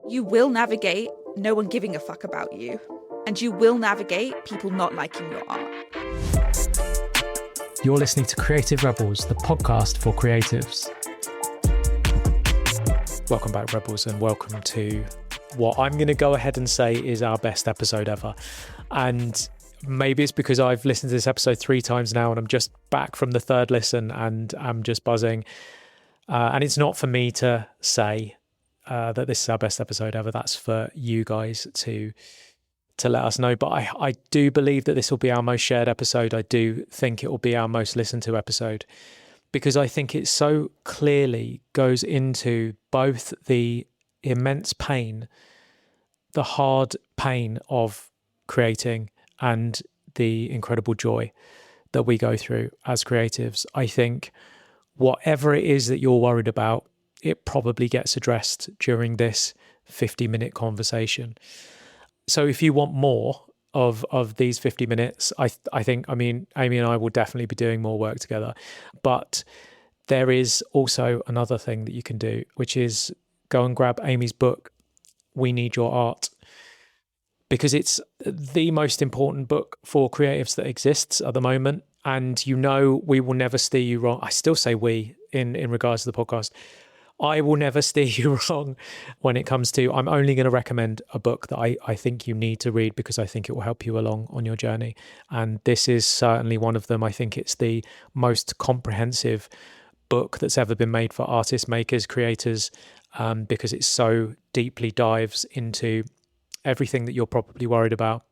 You will navigate no one giving a fuck about you. And you will navigate people not liking your art. You're listening to Creative Rebels, the podcast for creatives. Welcome back, Rebels, and welcome to what I'm going to go ahead and say is our best episode ever. And maybe it's because I've listened to this episode 3 times now and I'm just back from the third listen and I'm just buzzing. And it's not for me to say that this is our best episode ever. That's for you guys to let us know. But I do believe that this will be our most shared episode. I do think it will be our most listened to episode because I think it so clearly goes into both the immense pain, the hard pain of creating, and the incredible joy that we go through as creatives. I think whatever it is that you're worried about, it probably gets addressed during this 50-minute conversation. So if you want more of these 50 minutes, I think, Amie and I will definitely be doing more work together. But there is also another thing that you can do, which is go and grab Amy's book, We Need Your Art, because it's the most important book for creatives that exists at the moment. And we will never steer you wrong. I still say we in regards to the podcast. I will never steer you wrong when it comes to, I'm only going to recommend a book that I think you need to read because I think it will help you along on your journey. And this is certainly one of them. I think it's the most comprehensive book that's ever been made for artists, makers, creators, because it so deeply dives into everything that you're probably worried about.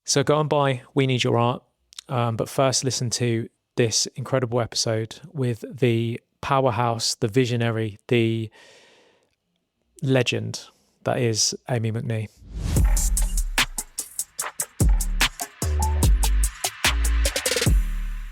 So go and buy We Need Your Art. But first listen to this incredible episode with the powerhouse, the visionary, the legend that is Aimee Mcnee.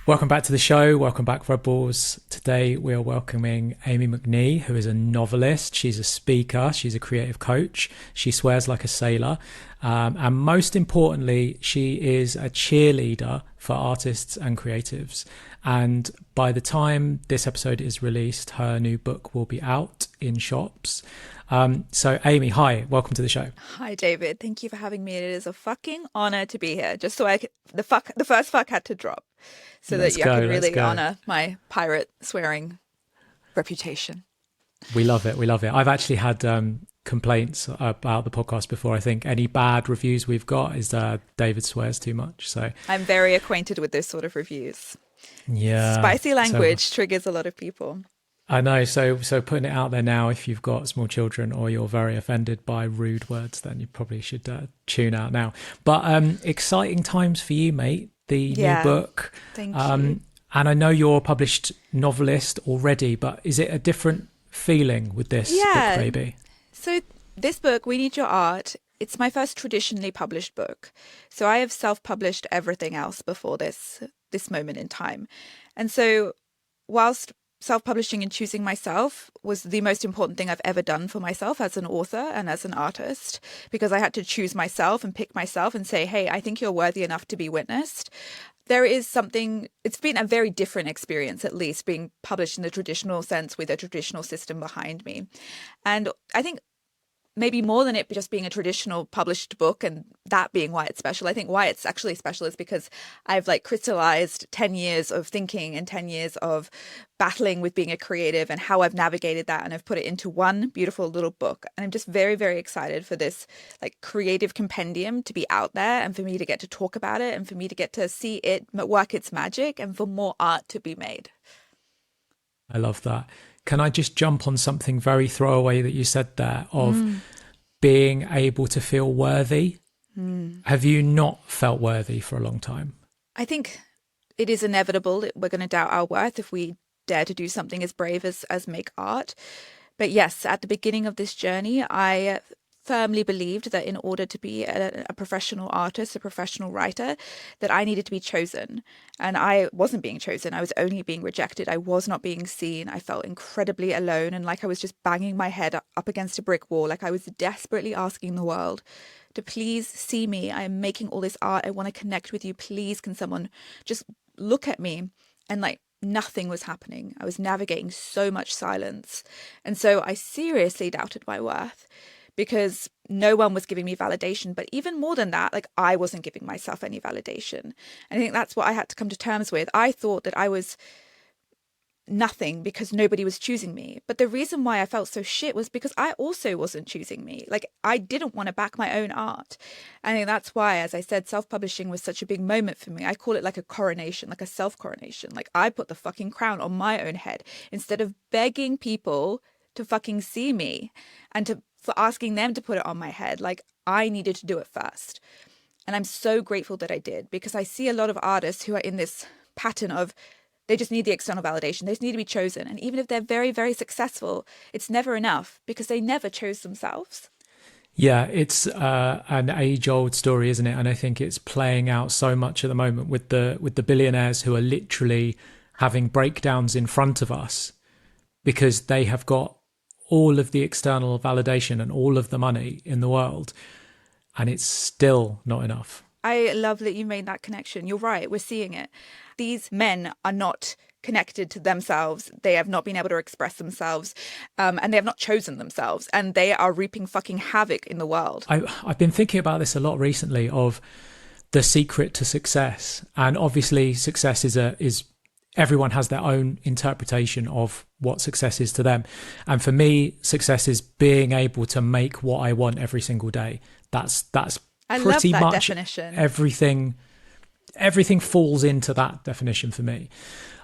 Welcome back to the show. Welcome back, Rebels. Today we are welcoming Aimee Mcnee, who is a novelist. She's a speaker. She's a creative coach. She swears like a sailor. And most importantly, she is a cheerleader for artists and creatives. And by the time this episode is released, her new book will be out in shops. So Aimee, hi, welcome to the show. Hi, David. Thank you for having me. It is a fucking honor to be here. Just so the first fuck had to drop so that I could really honor my pirate swearing reputation. We love it. We love it. I've actually had complaints about the podcast before. I think any bad reviews we've got is David swears too much. So I'm very acquainted with those sort of reviews. Yeah. Spicy language triggers a lot of people. I know. So putting it out there now, if you've got small children or you're very offended by rude words, then you probably should tune out now. But exciting times for you, mate. The new book. Thank you. And I know you're a published novelist already, but is it a different feeling with this book, baby? So this book, We Need Your Art, it's my first traditionally published book. So I have self-published everything else before this moment in time. And so whilst self-publishing and choosing myself was the most important thing I've ever done for myself as an author and as an artist, because I had to choose myself and pick myself and say, hey, I think you're worthy enough to be witnessed. There is something, it's been a very different experience, at least being published in the traditional sense with a traditional system behind me. And I think maybe more than it just being a traditional published book and that being why it's special, I think why it's actually special is because I've crystallized 10 years of thinking and 10 years of battling with being a creative and how I've navigated that, and I've put it into one beautiful little book. And I'm just very, very excited for this creative compendium to be out there and for me to get to talk about it and for me to get to see it work its magic and for more art to be made. I love that. Can I just jump on something very throwaway that you said there of being able to feel worthy? Have you not felt worthy for a long time? I think it is inevitable that we're going to doubt our worth if we dare to do something as brave as make art. But yes, at the beginning of this journey, I firmly believed that in order to be a professional artist, a professional writer, that I needed to be chosen. And I wasn't being chosen. I was only being rejected. I was not being seen. I felt incredibly alone and like I was just banging my head up against a brick wall. Like I was desperately asking the world to please see me. I am making all this art. I want to connect with you. Please, can someone just look at me and nothing was happening. I was navigating so much silence. And so I seriously doubted my worth because no one was giving me validation. But even more than that, like I wasn't giving myself any validation. And I think that's what I had to come to terms with. I thought that I was nothing because nobody was choosing me. But the reason why I felt so shit was because I also wasn't choosing me. Like I didn't want to back my own art. I think that's why, as I said, self-publishing was such a big moment for me. I call it like a coronation, like a self-coronation. Like I put the fucking crown on my own head instead of begging people to fucking see me and for asking them to put it on my head. Like I needed to do it first. And I'm so grateful that I did, because I see a lot of artists who are in this pattern of they just need the external validation. They just need to be chosen. And even if they're very, very successful, it's never enough because they never chose themselves. Yeah, it's an age-old story, isn't it? And I think it's playing out so much at the moment with the billionaires who are literally having breakdowns in front of us because they have got all of the external validation and all of the money in the world, and it's still not enough. I love that you made that connection. You're right. We're seeing it. These men are not connected to themselves. They have not been able to express themselves, and they have not chosen themselves. And they are reaping fucking havoc in the world. I've been thinking about this a lot recently, of the secret to success. And obviously success is everyone has their own interpretation of what success is to them. And for me, success is being able to make what I want every single day. That's I pretty love that much definition. Everything falls into that definition for me.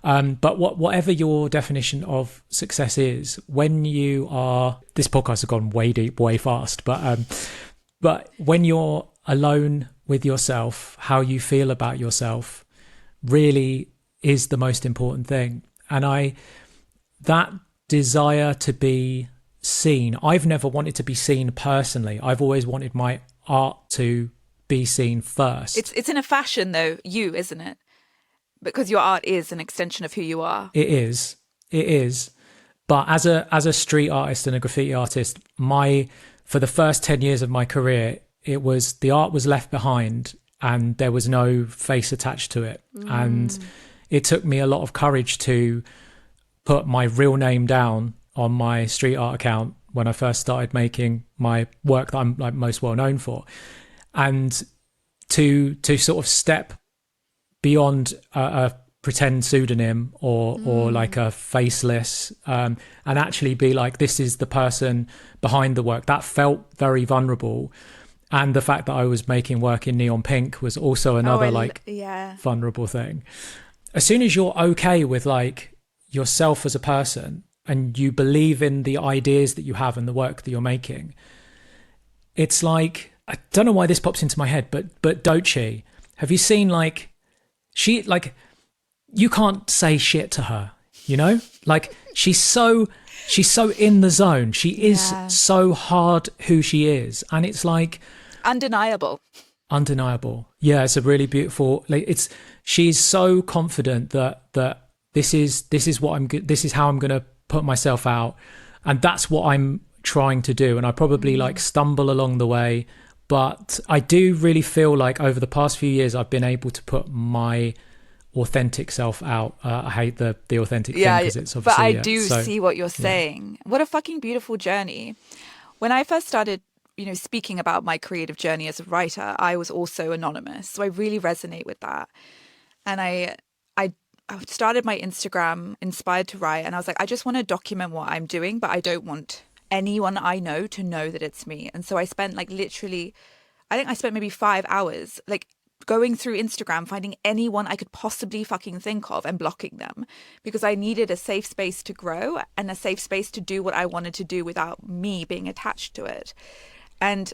But whatever your definition of success is, when you are, this podcast has gone way deep, way fast, but when you're alone with yourself, how you feel about yourself really is the most important thing. And that desire to be seen, I've never wanted to be seen personally. I've always wanted my art to be seen first. It's in a fashion though, isn't it? Because your art is an extension of who you are. It is. But as a street artist and a graffiti artist, for the first 10 years of my career, it was the art was left behind and there was no face attached to it. And it took me a lot of courage to put my real name down on my street art account when I first started making my work that I'm like most well known for, and to sort of step beyond a pretend pseudonym or like a faceless, and actually be like, this is the person behind the work. That felt very vulnerable. And the fact that I was making work in neon pink was also another vulnerable thing. As soon as you're okay with like yourself as a person and you believe in the ideas that you have and the work that you're making, it's like, I don't know why this pops into my head, but Doechii, have you seen she you can't say shit to her, you know? Like she's so in the zone. She is so hard who she is, and it's like undeniable. Yeah, it's a really beautiful, she's so confident that this is what this is how I'm going to put myself out, and that's what I'm trying to do. And I probably stumble along the way, but I do really feel like over the past few years I've been able to put my authentic self out. I hate the authentic thing because it's obviously, but I do see what you're saying. What a fucking beautiful journey. When I first started speaking about my creative journey as a writer, I was also anonymous, so I really resonate with that. And I started my Instagram Inspired to Write, and I was like, I just want to document what I'm doing, but I don't want anyone I know to know that it's me. And so I spent maybe 5 hours going through Instagram, finding anyone I could possibly fucking think of and blocking them, because I needed a safe space to grow and a safe space to do what I wanted to do without me being attached to it. And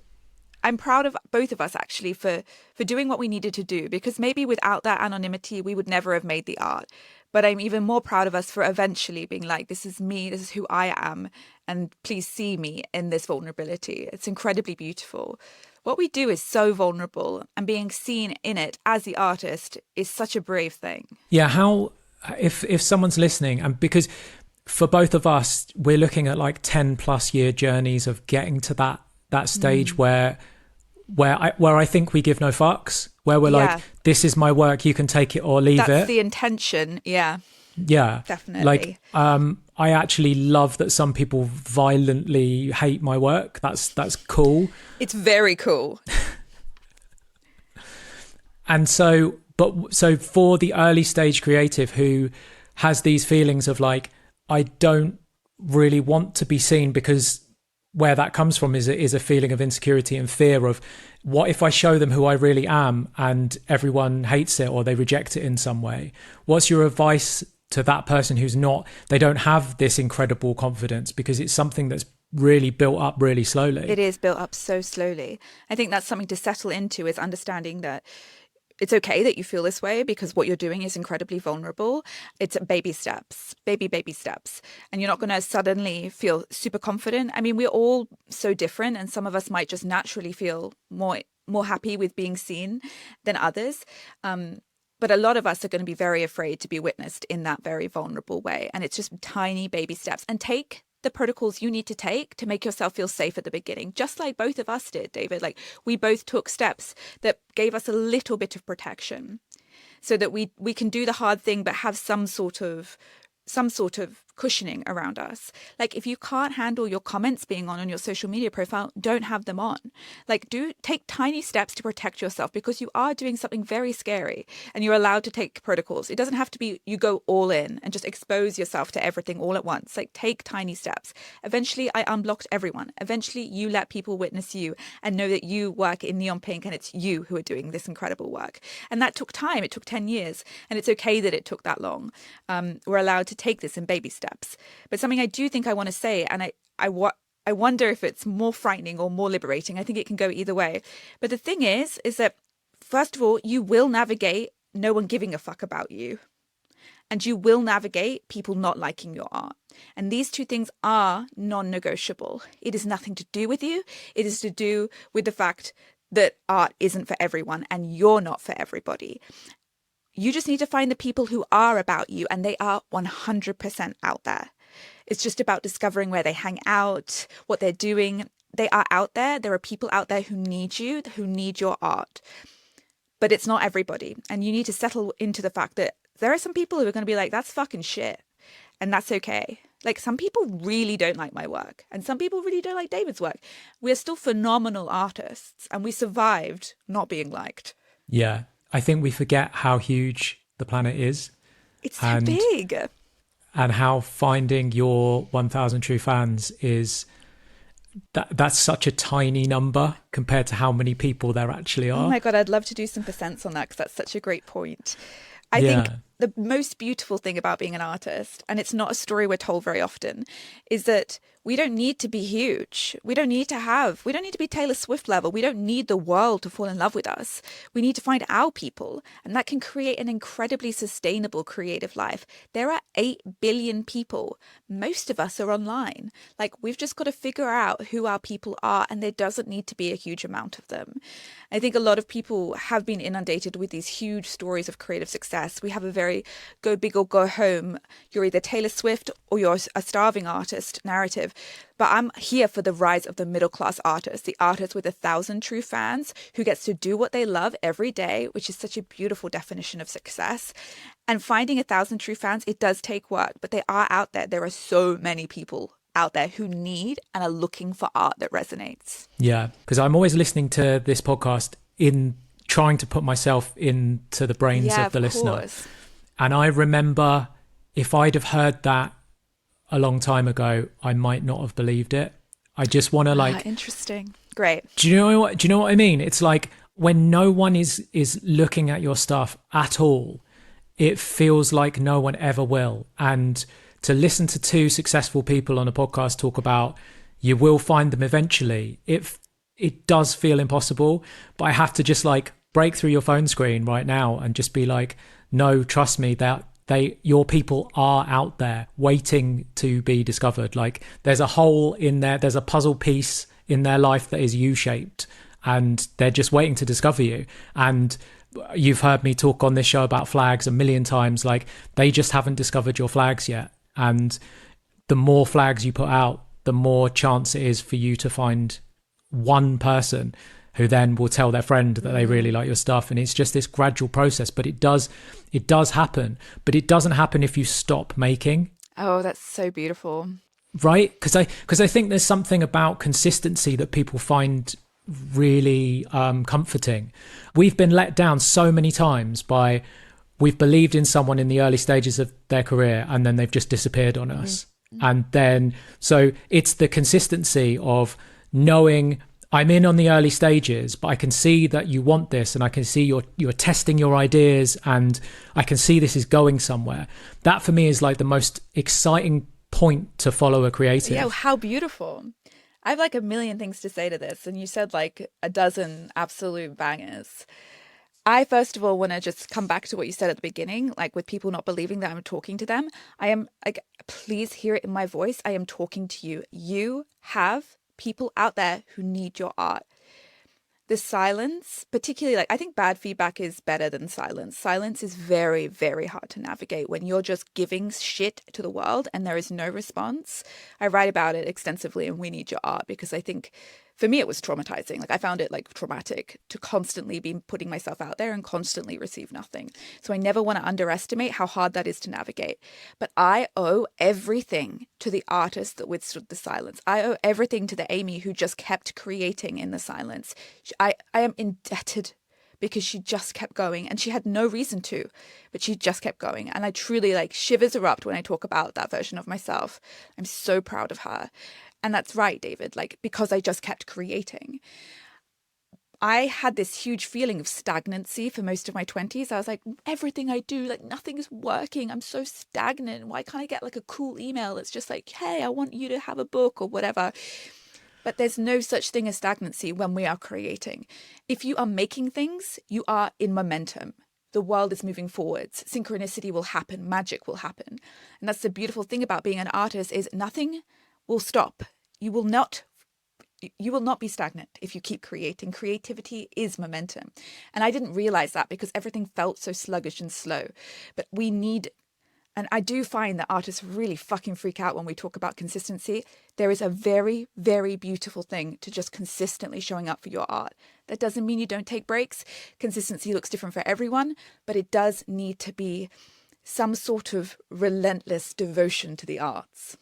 I'm proud of both of us actually for doing what we needed to do, because maybe without that anonymity, we would never have made the art. But I'm even more proud of us for eventually being like, this is me, this is who I am, and please see me in this vulnerability. It's incredibly beautiful. What we do is so vulnerable, and being seen in it as the artist is such a brave thing. Yeah, how, if someone's listening, and because for both of us, we're looking at 10 plus year journeys of getting to that stage where I think we give no fucks, where we're like, this is my work, you can take it or leave it. That's the intention, yeah. Yeah. Definitely. Like, I actually love that some people violently hate my work. That's cool. It's very cool. And so for the early stage creative who has these feelings of like, I don't really want to be seen, because where that comes from is a feeling of insecurity and fear of, what if I show them who I really am and everyone hates it or they reject it in some way? What's your advice to that person who's not, they don't have this incredible confidence because it's something that's really built up really slowly? It is built up so slowly. I think that's something to settle into, is understanding that it's okay that you feel this way, because what you're doing is incredibly vulnerable. It's baby steps, baby steps. And you're not going to suddenly feel super confident. I mean, we're all so different, and some of us might just naturally feel more happy with being seen than others. But a lot of us are going to be very afraid to be witnessed in that very vulnerable way. And it's just tiny baby steps. And take the protocols you need to take to make yourself feel safe at the beginning, just like both of us did, David. Like, we both took steps that gave us a little bit of protection so that we can do the hard thing but have some sort of cushioning around us. Like, if you can't handle your comments being on your social media profile, don't have them on. Like, do take tiny steps to protect yourself, because you are doing something very scary and you're allowed to take protocols. It doesn't have to be you go all in and just expose yourself to everything all at once. Like, take tiny steps. Eventually I unblocked everyone. Eventually you let people witness you and know that you work in neon pink and it's you who are doing this incredible work. And that took time. It took 10 years, and it's okay that it took that long. We're allowed to take this in baby steps. But something I do think I want to say, and I wonder if it's more frightening or more liberating. I think it can go either way. But the thing is that, first of all, you will navigate no one giving a fuck about you. And you will navigate people not liking your art. And these two things are non-negotiable. It is nothing to do with you. It is to do with the fact that art isn't for everyone and you're not for everybody. You just need to find the people who are about you, and they are 100% out there. It's just about discovering where they hang out, what they're doing. They are out there. There are people out there who need you, who need your art. But it's not everybody. And you need to settle into the fact that there are some people who are going to be like, that's fucking shit. And that's okay. Like, some people really don't like my work, and some people really don't like David's work. We're still phenomenal artists, and we survived not being liked. Yeah. I think we forget how huge the planet is. It's so big. And how finding your 1,000 true fans is, that's such a tiny number compared to how many people there actually are. Oh my God, I'd love to do some percents on that, because that's such a great point. I think the most beautiful thing about being an artist, and it's not a story we're told very often, is that we don't need to be huge. We don't need to be Taylor Swift level. We don't need the world to fall in love with us. We need to find our people, and that can create an incredibly sustainable creative life. There are 8 billion people. Most of us are online. Like, we've just got to figure out who our people are, and there doesn't need to be a huge amount of them. I think a lot of people have been inundated with these huge stories of creative success. We have a very go big or go home. You're either Taylor Swift or you're a starving artist narrative. But I'm here for the rise of the middle class artist, the artist with 1,000 true fans who gets to do what they love every day, which is such a beautiful definition of success. And finding 1,000 true fans, it does take work, but they are out there. There are so many people out there who need and are looking for art that resonates. Yeah, because I'm always listening to this podcast in trying to put myself into the brains of the listener. And I remember, if I'd have heard that a long time ago, I might not have believed it. I just want to interesting. Great. Do you know what I mean? It's like, when no one is looking at your stuff at all, it feels like no one ever will. And to listen to 2 successful people on a podcast talk about, you will find them eventually, it does feel impossible. But I have to just like break through your phone screen right now and just be like, no, trust me, that your people are out there waiting to be discovered. Like, there's a hole in there, there's a puzzle piece in their life that is U-shaped, and they're just waiting to discover you. And you've heard me talk on this show about flags a million times. Like, they just haven't discovered your flags yet. And the more flags you put out, the more chance it is for you to find one person who then will tell their friend that they really like your stuff. And it's just this gradual process, but it does happen, but it doesn't happen if you stop making. Oh, that's so beautiful. Right? Because I think there's something about consistency that people find really comforting. We've been let down so many times by, we've believed in someone in the early stages of their career and then they've just disappeared on us. And then, so it's the consistency of knowing I'm in on the early stages, but I can see that you want this, and I can see you're testing your ideas, and I can see this is going somewhere. That for me is like the most exciting point to follow a creative. Yeah, how beautiful. I have like a million things to say to this, and you said like a dozen absolute bangers. I first of all want to just come back to what you said at the beginning, like with people not believing that I'm talking to them. I am like, please hear it in my voice. I am talking to you. You have people out there who need your art. The silence, particularly, like, I think bad feedback is better than silence. Silence is very, very hard to navigate when you're just giving shit to the world and there is no response. I write about it extensively in We Need Your Art because I think for me it was traumatizing. Like, I found it like traumatic to constantly be putting myself out there and constantly receive nothing. So I never want to underestimate how hard that is to navigate. But I owe everything to the artist that withstood the silence. I owe everything to the Aimee who just kept creating in the silence. I am indebted because she just kept going, and she had no reason to, but she just kept going. And I truly, like, shivers erupt when I talk about that version of myself. I'm so proud of her. And that's right, David, like, because I just kept creating. I had this huge feeling of stagnancy for most of my 20s. I was like, everything I do, like, nothing is working. I'm so stagnant. Why can't I get like a cool email that's just like, hey, I want you to have a book or whatever? But there's no such thing as stagnancy when we are creating. If you are making things, you are in momentum. The world is moving forwards. Synchronicity will happen. Magic will happen. And that's the beautiful thing about being an artist is nothing will stop. You will not be stagnant if you keep creating. Creativity is momentum. And I didn't realize that because everything felt so sluggish and slow. But we need, and I do find that artists really fucking freak out when we talk about consistency. There is a very, very beautiful thing to just consistently showing up for your art. That doesn't mean you don't take breaks. Consistency looks different for everyone, but it does need to be some sort of relentless devotion to the arts.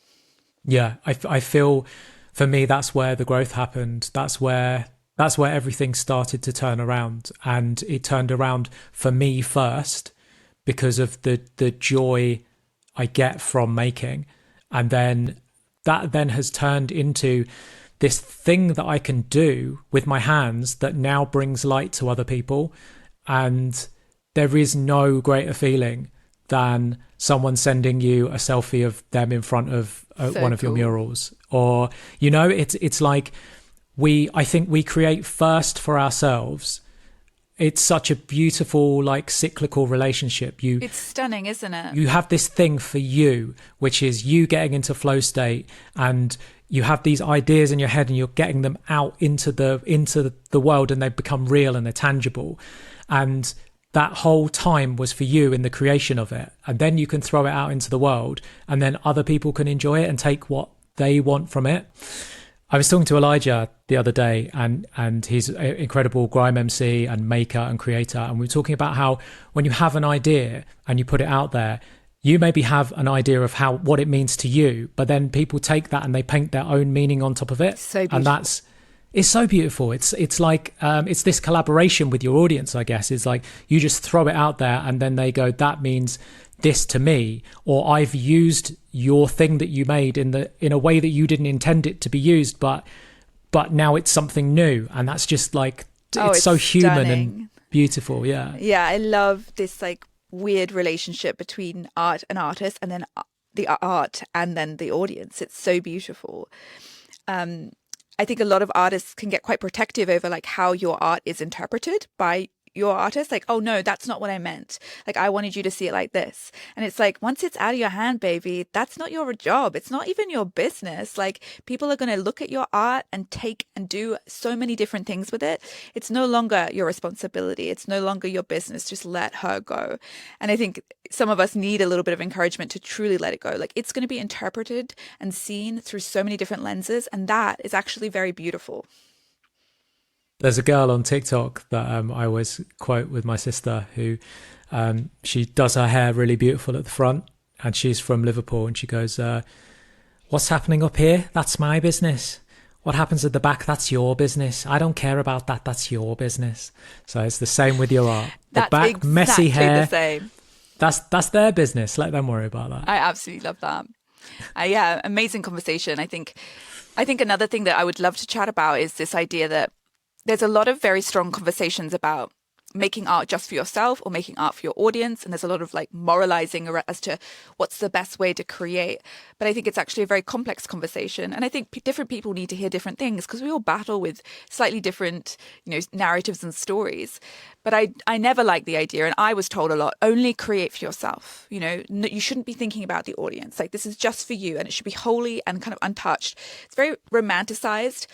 Yeah, I feel for me that's where the growth happened. That's where everything started to turn around, and it turned around for me first because of the joy I get from making, and then that then has turned into this thing that I can do with my hands that now brings light to other people. And there is no greater feeling than someone sending you a selfie of them in front of one of your murals, or it's like I think we create first for ourselves. It's such a beautiful, like, cyclical relationship. It's stunning, isn't it? You have this thing for you, which is you getting into flow state, and you have these ideas in your head and you're getting them out into the world, and they become real and they're tangible. And that whole time was for you in the creation of it. And then you can throw it out into the world, and then other people can enjoy it and take what they want from it. I was talking to Elijah the other day, and he's an incredible grime MC and maker and creator. And we were talking about how when you have an idea and you put it out there, you maybe have an idea of what it means to you, but then people take that and they paint their own meaning on top of it. So beautiful. And it's so beautiful. It's like, it's this collaboration with your audience, I guess. It's like you just throw it out there and then they go, that means this to me, or I've used your thing that you made in a way that you didn't intend it to be used, but now it's something new. And that's just like, it's so human stunning. And beautiful. Yeah, I love this like weird relationship between art and artist, and then the art and then the audience. It's so beautiful. I think a lot of artists can get quite protective over like how your art is interpreted by your artist. Like, oh no, that's not what I meant. Like, I wanted you to see it like this. And it's like, once it's out of your hand, baby, that's not your job. It's not even your business. Like, people are going to look at your art and take and do so many different things with it. It's no longer your responsibility. It's no longer your business. Just let her go. And I think some of us need a little bit of encouragement to truly let it go. Like, it's going to be interpreted and seen through so many different lenses. And that is actually very beautiful. There's a girl on TikTok that I always quote with my sister who she does her hair really beautiful at the front, and she's from Liverpool, and she goes, what's happening up here? That's my business. What happens at the back? That's your business. I don't care about that. That's your business. So it's the same with your art. The That's back, exactly messy hair. the same. That's their business. Let them worry about that. I absolutely love that. Yeah, amazing conversation. I think another thing that I would love to chat about is this idea that there's a lot of very strong conversations about making art just for yourself or making art for your audience. And there's a lot of like moralizing as to what's the best way to create. But I think it's actually a very complex conversation. And I think different people need to hear different things because we all battle with slightly different, narratives and stories. But I never liked the idea. And I was told a lot, only create for yourself. You shouldn't be thinking about the audience. Like this is just for you and it should be holy and kind of untouched. It's very romanticized.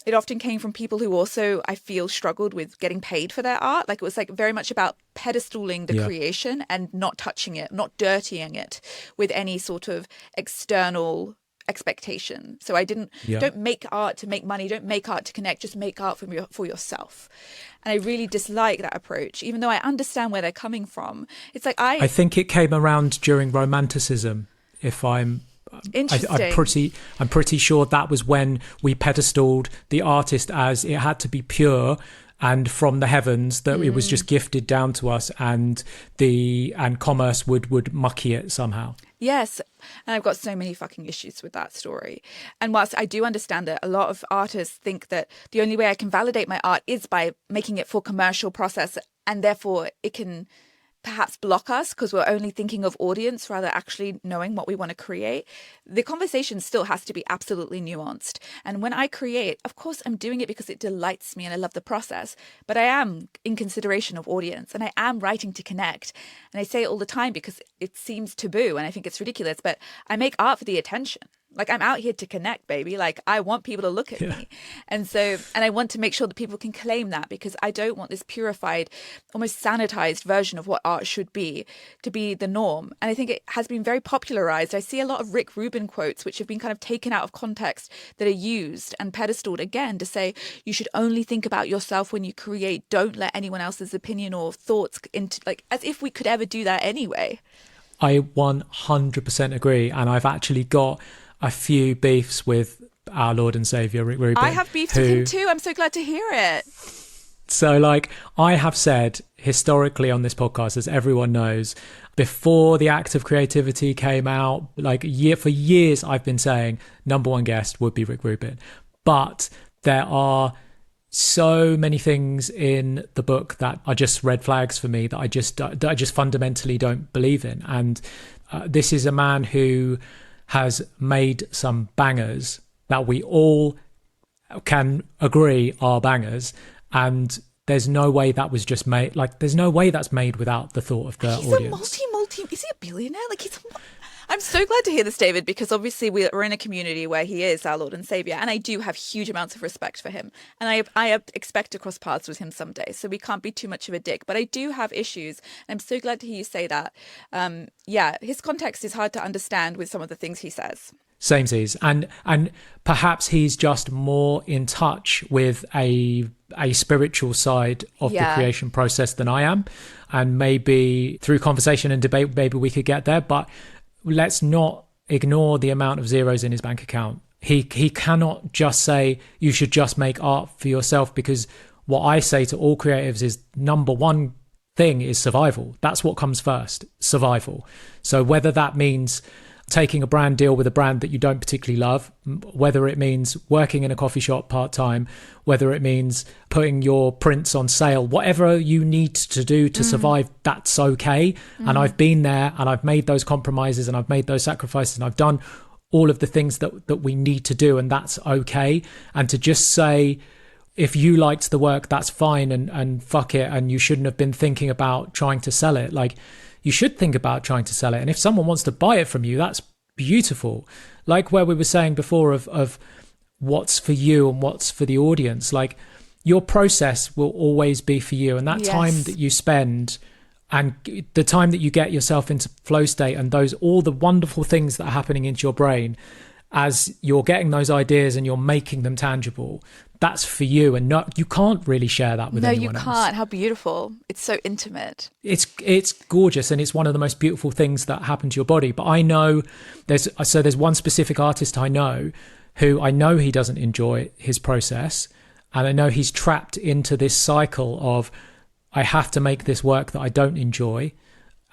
It often came from people who also, I feel, struggled with getting paid for their art. Like it was like very much about pedestaling the creation and not touching it, not dirtying it with any sort of external expectation. So I don't make art to make money, don't make art to connect, just make art for yourself. And I really dislike that approach, even though I understand where they're coming from. It's like I think it came around during Romanticism, if I'm Interesting. I'm pretty sure that was when we pedestaled the artist as it had to be pure and from the heavens, that it was just gifted down to us, and commerce would mucky it somehow. Yes. And I've got so many fucking issues with that story. And whilst I do understand that a lot of artists think that the only way I can validate my art is by making it for commercial process, and therefore it can perhaps block us because we're only thinking of audience rather actually knowing what we want to create. The conversation still has to be absolutely nuanced. And when I create, of course, I'm doing it because it delights me and I love the process, but I am in consideration of audience and I am writing to connect. And I say it all the time because it seems taboo and I think it's ridiculous, but I make art for the attention. Like I'm out here to connect, baby. Like I want people to look at me. And I want to make sure that people can claim that because I don't want this purified, almost sanitized version of what art should be to be the norm. And I think it has been very popularized. I see a lot of Rick Rubin quotes, which have been kind of taken out of context that are used and pedestaled again to say, you should only think about yourself when you create. Don't let anyone else's opinion or thoughts into, like, as if we could ever do that anyway. I 100% agree. And I've actually got a few beefs with our Lord and Saviour Rick Rubin. I have beefed with him too. I'm so glad to hear it. So like I have said historically on this podcast, as everyone knows, before the Act of Creativity came out, for years I've been saying number one guest would be Rick Rubin. But there are so many things in the book that are just red flags for me that I just fundamentally don't believe in. And this is a man who has made some bangers that we all can agree are bangers, and there's no way that was just made, there's no way that's made without the thought of the audience. Is he a billionaire? I'm so glad to hear this, David, because obviously we're in a community where he is our Lord and Saviour, and I do have huge amounts of respect for him, and I expect to cross paths with him someday, so we can't be too much of a dick, but I do have issues, and I'm so glad to hear you say that. His context is hard to understand with some of the things he says. Samesies. And perhaps he's just more in touch with a spiritual side of the creation process than I am, and maybe through conversation and debate maybe we could get there, but let's not ignore the amount of zeros in his bank account. He cannot just say you should just make art for yourself, because what I say to all creatives is number one thing is survival. That's what comes first, survival. So whether that means taking a brand deal with a brand that you don't particularly love, whether it means working in a coffee shop part-time, whether it means putting your prints on sale, whatever you need to do to survive, that's okay. And I've been there and I've made those compromises and I've made those sacrifices and I've done all of the things that we need to do, and that's okay. And to just say, if you liked the work, that's fine, and fuck it, and you shouldn't have been thinking about trying to sell it. You should think about trying to sell it. And if someone wants to buy it from you, that's beautiful. Like where we were saying before of what's for you and what's for the audience, your process will always be for you. And that time that you spend and the time that you get yourself into flow state and all the wonderful things that are happening into your brain, as you're getting those ideas and you're making them tangible, that's for you, and not, you can't really share that with No, you anyone else. can't. How beautiful. It's so intimate. It's gorgeous, and it's one of the most beautiful things that happen to your body. But I know there's one specific artist I know who I know he doesn't enjoy his process, and I know he's trapped into this cycle of, I have to make this work that I don't enjoy,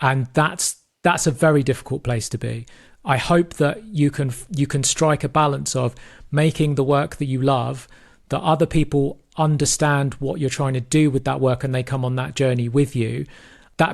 and that's a very difficult place to be. I hope that you can strike a balance of making the work that you love, that other people understand what you're trying to do with that work and they come on that journey with you.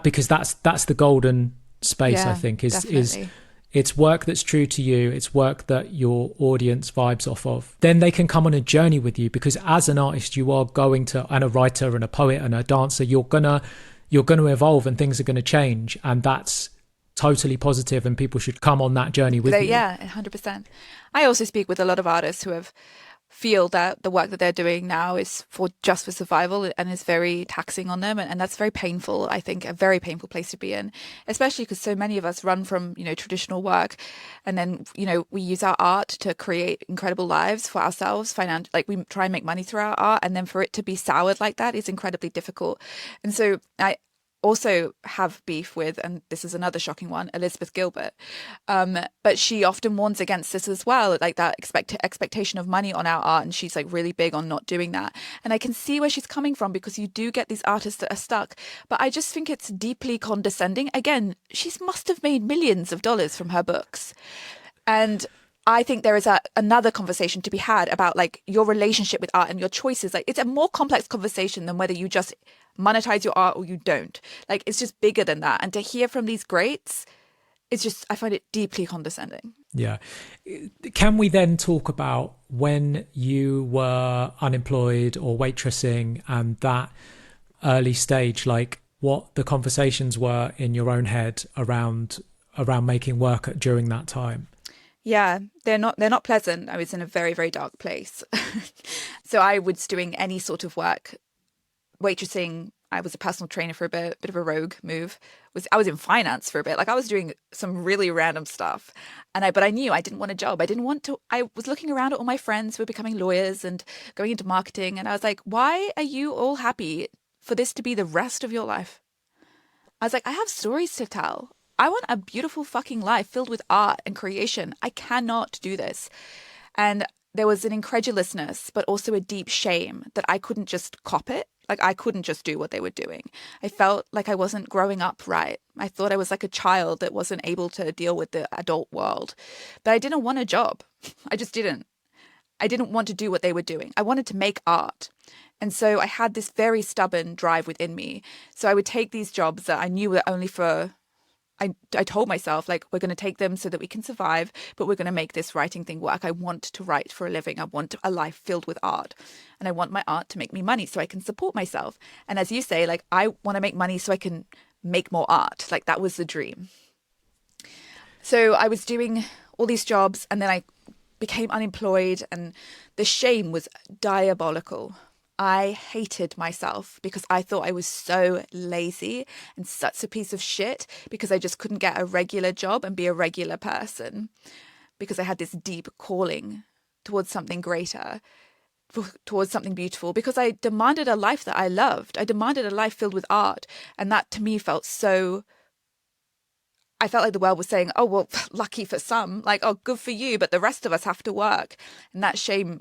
Because that's the golden space, Yeah, I think, is definitely. it's work that's true to you, it's work that your audience vibes off of. Then they can come on a journey with you, because as an artist you are going to, and a writer and a poet and a dancer, you're gonna evolve and things are going to change, and that's totally positive, and people should come on that journey with you. Yeah, 100%. I also speak with a lot of artists who have feel that the work that they're doing now is just for survival and is very taxing on them, and that's very painful. I think a very painful place to be in, especially because so many of us run from traditional work, and then we use our art to create incredible lives for ourselves, like we try and make money through our art, and then for it to be soured like that is incredibly difficult. And so I also have beef with, and this is another shocking one, Elizabeth Gilbert. But she often warns against this as well, like that expectation of money on our art, and she's like really big on not doing that. And I can see where she's coming from, because you do get these artists that are stuck. But I just think it's deeply condescending. Again, she must have made millions of dollars from her books. And I think there is another conversation to be had about like your relationship with art and your choices. Like, it's a more complex conversation than whether you just monetize your art or you don't. Like, it's just bigger than that. And to hear from these greats, it's just, I find it deeply condescending. Yeah. Can we then talk about when you were unemployed or waitressing, and that early stage, like what the conversations were in your own head around making work during that time? Yeah, they're not pleasant. I was in a very, very dark place. So I was doing any sort of work, waitressing. I was a personal trainer for a bit of a rogue move. I was in finance for a bit. Like, I was doing some really random stuff. But I knew I didn't want a job. I was looking around at all my friends who were becoming lawyers and going into marketing. And I was like, why are you all happy for this to be the rest of your life? I was like, I have stories to tell. I want a beautiful fucking life filled with art and creation. I cannot do this. And there was an incredulousness, but also a deep shame that I couldn't just cop it. Like, I couldn't just do what they were doing. I felt like I wasn't growing up right. I thought I was like a child that wasn't able to deal with the adult world. But I didn't want a job. I just didn't. I didn't want to do what they were doing. I wanted to make art. And so I had this very stubborn drive within me. So I would take these jobs that I knew were only for, I told myself, like, we're going to take them so that we can survive, but we're going to make this writing thing work. I want to write for a living. I want a life filled with art. And I want my art to make me money so I can support myself. And as you say, like, I want to make money so I can make more art. Like, that was the dream. So I was doing all these jobs, and then I became unemployed, and the shame was diabolical. I hated myself because I thought I was so lazy and such a piece of shit because I just couldn't get a regular job and be a regular person, because I had this deep calling towards something greater, towards something beautiful, because I demanded a life that I loved. I demanded a life filled with art. And that to me felt so, I felt like the world was saying, oh, well, lucky for some, like, oh, good for you, but the rest of us have to work. And that shame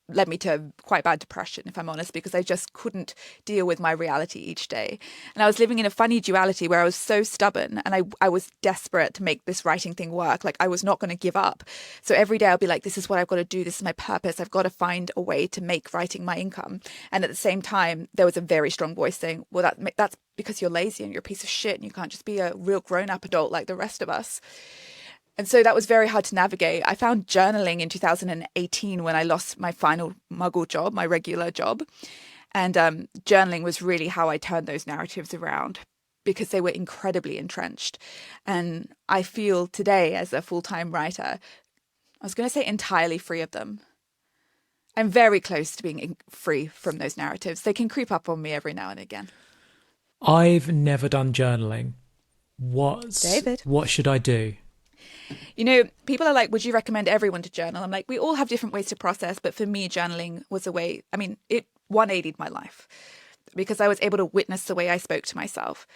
led me to quite bad depression, if I'm honest, because I just couldn't deal with my reality each day. And I was living in a funny duality where I was so stubborn, and I was desperate to make this writing thing work. Like, I was not going to give up. So every day I'll be like, this is what I've got to do. This is my purpose. I've got to find a way to make writing my income. And at the same time, there was a very strong voice saying, well, that's because you're lazy and you're a piece of shit and you can't just be a real grown-up adult like the rest of us. And so that was very hard to navigate. I found journaling in 2018 when I lost my final muggle job, my regular job. And journaling was really how I turned those narratives around, because they were incredibly entrenched. And I feel today, as a full-time writer, I was going to say entirely free of them. I'm very close to being free from those narratives. They can creep up on me every now and again. I've never done journaling. David. What should I do? You know, people are like, would you recommend everyone to journal? I'm like, we all have different ways to process, but for me, journaling was a way, I mean, it 180'd my life because I was able to witness the way I spoke to myself.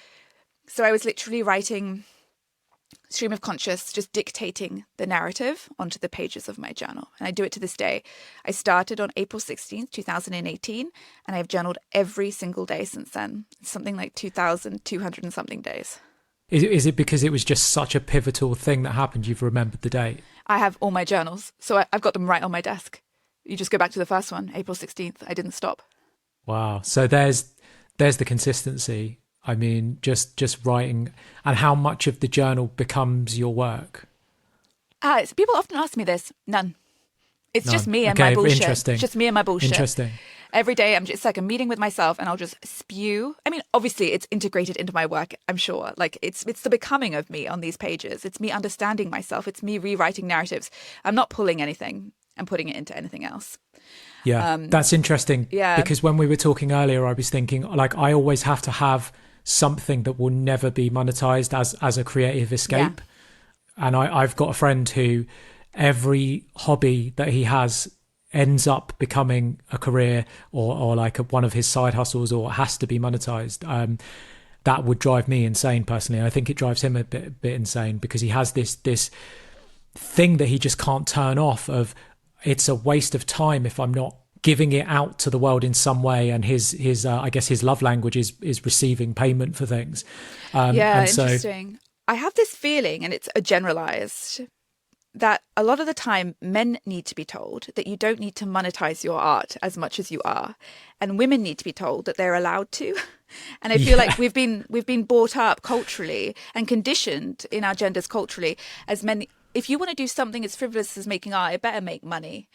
So I was literally writing stream of conscious, just dictating the narrative onto the pages of my journal. And I do it to this day. I started on April 16th, 2018, and I've journaled every single day since then. It's something like 2,200 and something days. Is it because it was just such a pivotal thing that happened you've remembered the date? I have all my journals, so I've got them right on my desk. You just go back to the first one, April 16th. I didn't stop. Wow. So there's the consistency. I mean, just writing, and how much of the journal becomes your work? People often ask me this. None. It's just me and Okay, my bullshit. interesting. It's just me and my bullshit. Interesting. Every day, it's like a meeting with myself, and I'll just spew. I mean, obviously, it's integrated into my work, I'm sure. Like, it's the becoming of me on these pages. It's me understanding myself. It's me rewriting narratives. I'm not pulling anything and putting it into anything else. Yeah, that's interesting. Yeah. Because when we were talking earlier, I was thinking, like, I always have to have something that will never be monetized as a creative escape. Yeah. And I've got a friend who every hobby that he has ends up becoming a career or like one of his side hustles, or has to be monetized. That would drive me insane personally. I think it drives him a bit insane because he has this thing that he just can't turn off of. It's a waste of time if I'm not giving it out to the world in some way, and his I guess his love language is receiving payment for things. Interesting. I have this feeling, and it's a generalized, that a lot of the time men need to be told that you don't need to monetize your art as much as you are, and women need to be told that they're allowed to. And I feel like we've been brought up culturally and conditioned in our genders culturally as men. If you want to do something as frivolous as making art, it better make money.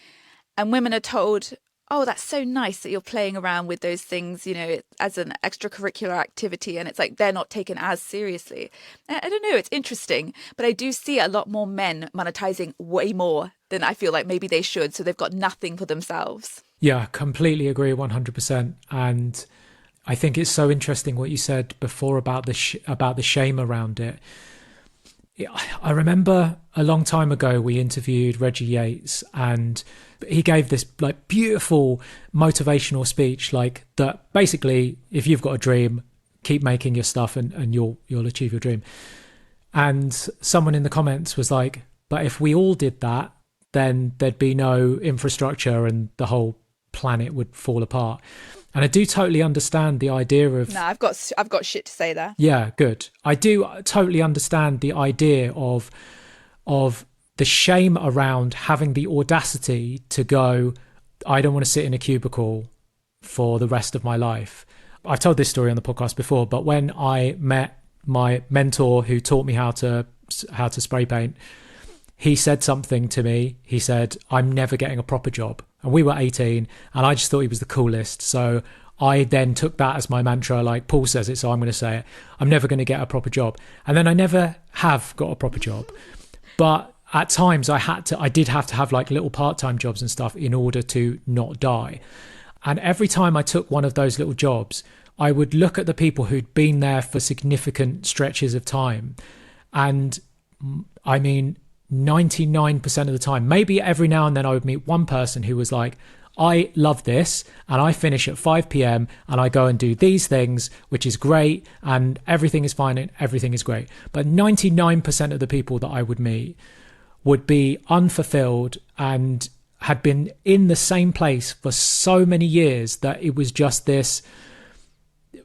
And women are told, oh, that's so nice that you're playing around with those things, you know, as an extracurricular activity. And it's like they're not taken as seriously. I don't know. It's interesting. But I do see a lot more men monetizing way more than I feel like maybe they should. So they've got nothing for themselves. Yeah, completely agree 100%. And I think it's so interesting what you said before about the shame around it. I remember a long time ago we interviewed Reggie Yates, and he gave this like beautiful motivational speech, like that basically if you've got a dream, keep making your stuff and you'll achieve your dream. And someone in the comments was like, but if we all did that, then there'd be no infrastructure and the whole planet would fall apart. And I do totally understand the idea of... No, I've got shit to say there. Yeah, good. I do totally understand the idea of the shame around having the audacity to go, I don't want to sit in a cubicle for the rest of my life. I've told this story on the podcast before, but when I met my mentor who taught me how to spray paint, he said something to me. He said, I'm never getting a proper job. And we were 18, and I just thought he was the coolest. So I then took that as my mantra, like Paul says it, so I'm going to say it. I'm never going to get a proper job. And then I never have got a proper job. But at times I did have to have like little part-time jobs and stuff in order to not die. And every time I took one of those little jobs, I would look at the people who'd been there for significant stretches of time. And I mean, 99% of the time, maybe every now and then I would meet one person who was like, I love this and I finish at 5 p.m. and I go and do these things, which is great, and everything is fine and everything is great. But 99% of the people that I would meet would be unfulfilled and had been in the same place for so many years that it was just this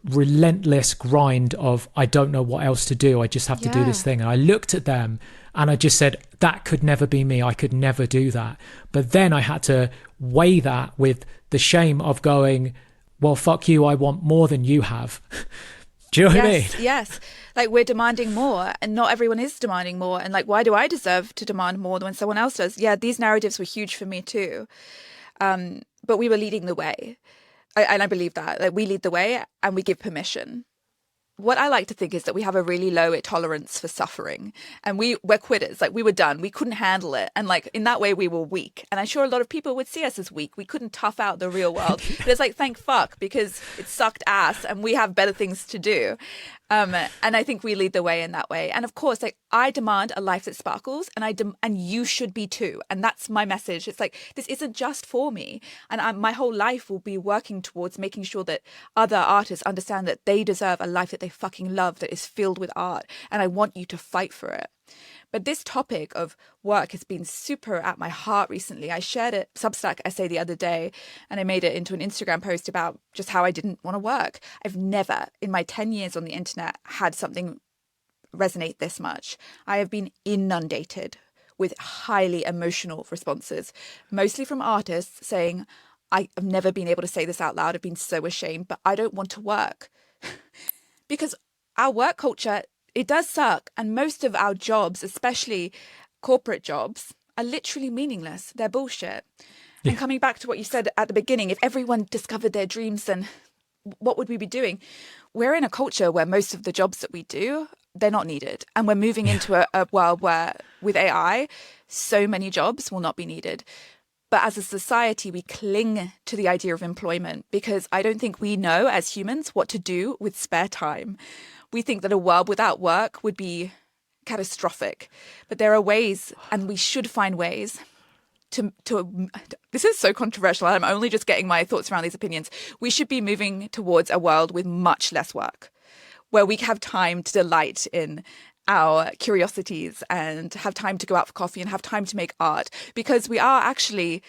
relentless grind of, I don't know what else to do. I just have to do this thing. And I looked at them and I just said, that could never be me. I could never do that. But then I had to weigh that with the shame of going, well, fuck you. I want more than you have. Do you know what I mean? Yes. Like, we're demanding more, and not everyone is demanding more. And like, why do I deserve to demand more than when someone else does? Yeah, these narratives were huge for me too. But we were leading the way. And I believe that. Like, we lead the way and we give permission. What I like to think is that we have a really low tolerance for suffering, and we're quitters. Like, we were done. We couldn't handle it. And like, in that way, we were weak. And I'm sure a lot of people would see us as weak. We couldn't tough out the real world. But it's like, thank fuck, because it sucked ass and we have better things to do. And I think we lead the way in that way. And of course, like, I demand a life that sparkles, and and you should be too. And that's my message. It's like, this isn't just for me. And my whole life will be working towards making sure that other artists understand that they deserve a life that they fucking love, that is filled with art. And I want you to fight for it. But this topic of work has been super at my heart recently. I shared a Substack essay the other day, and I made it into an Instagram post about just how I didn't want to work. I've never in my 10 years on the internet had something resonate this much. I have been inundated with highly emotional responses, mostly from artists saying, I've never been able to say this out loud. I've been so ashamed, but I don't want to work. Because our work culture, it does suck. And most of our jobs, especially corporate jobs, are literally meaningless. They're bullshit. Yeah. And coming back to what you said at the beginning, if everyone discovered their dreams, then what would we be doing? We're in a culture where most of the jobs that we do, they're not needed. And we're moving into a world where with AI, so many jobs will not be needed. But as a society, we cling to the idea of employment because I don't think we know as humans what to do with spare time. We think that a world without work would be catastrophic. But there are ways, and we should find ways to this is so controversial. I'm only just getting my thoughts around these opinions. We should be moving towards a world with much less work, where we have time to delight in our curiosities and have time to go out for coffee and have time to make art, because we are actually,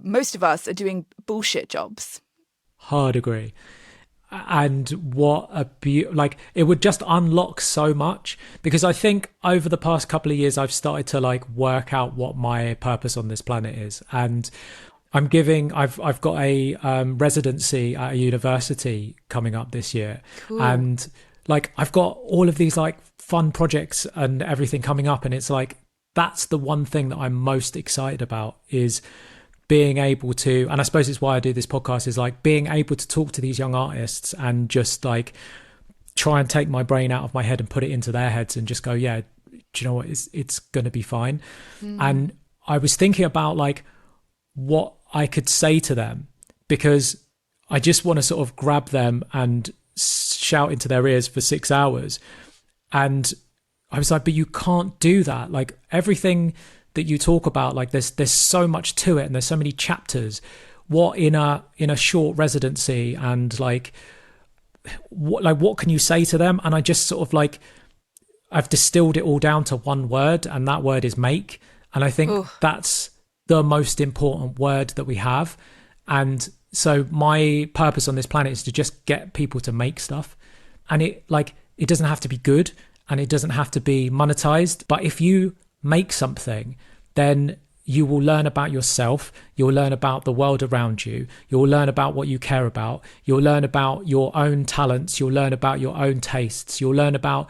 most of us are doing bullshit jobs. Hard agree. And what like it would just unlock so much, because I think over the past couple of years I've started to like work out what my purpose on this planet is, and I've got a residency at a university coming up this year. Cool. And like I've got all of these like fun projects and everything coming up, and it's like that's the one thing that I'm most excited about, is being able to, and I suppose it's why I do this podcast, is like being able to talk to these young artists and just like try and take my brain out of my head and put it into their heads and just go, yeah, do you know what, it's going to be fine. And I was thinking about like what I could say to them, because I just want to sort of grab them and shout into their ears for 6 hours. And I was like, but you can't do that. Like everything that you talk about, like there's so much to it, and there's so many chapters. What in a short residency, and like what can you say to them? And I just sort of like, I've distilled it all down to one word, and that word is make. And I think that's the most important word that we have. And so my purpose on this planet is to just get people to make stuff. And it doesn't have to be good, and it doesn't have to be monetized. But if you make something, then you will learn about yourself, you'll learn about the world around you, you'll learn about what you care about, you'll learn about your own talents, you'll learn about your own tastes, you'll learn about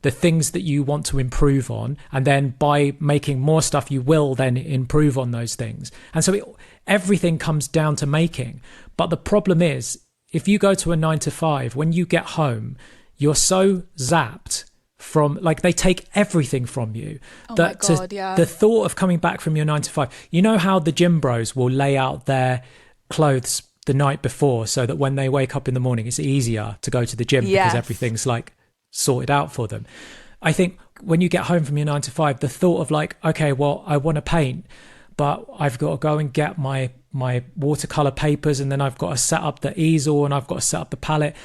the things that you want to improve on, and then by making more stuff you will then improve on those things. And so everything comes down to making. But the problem is, if you go to a 9 to 5, when you get home, you're so zapped from, like, they take everything from you. My God, yeah. The thought of coming back from your 9 to 5, you know how the gym bros will lay out their clothes the night before so that when they wake up in the morning it's easier to go to the gym, because everything's like sorted out for them. I think when you get home from your 9 to 5, the thought of like, okay, well, I want to paint, but I've got to go and get my watercolor papers, and then I've got to set up the easel, and I've got to set up the palette.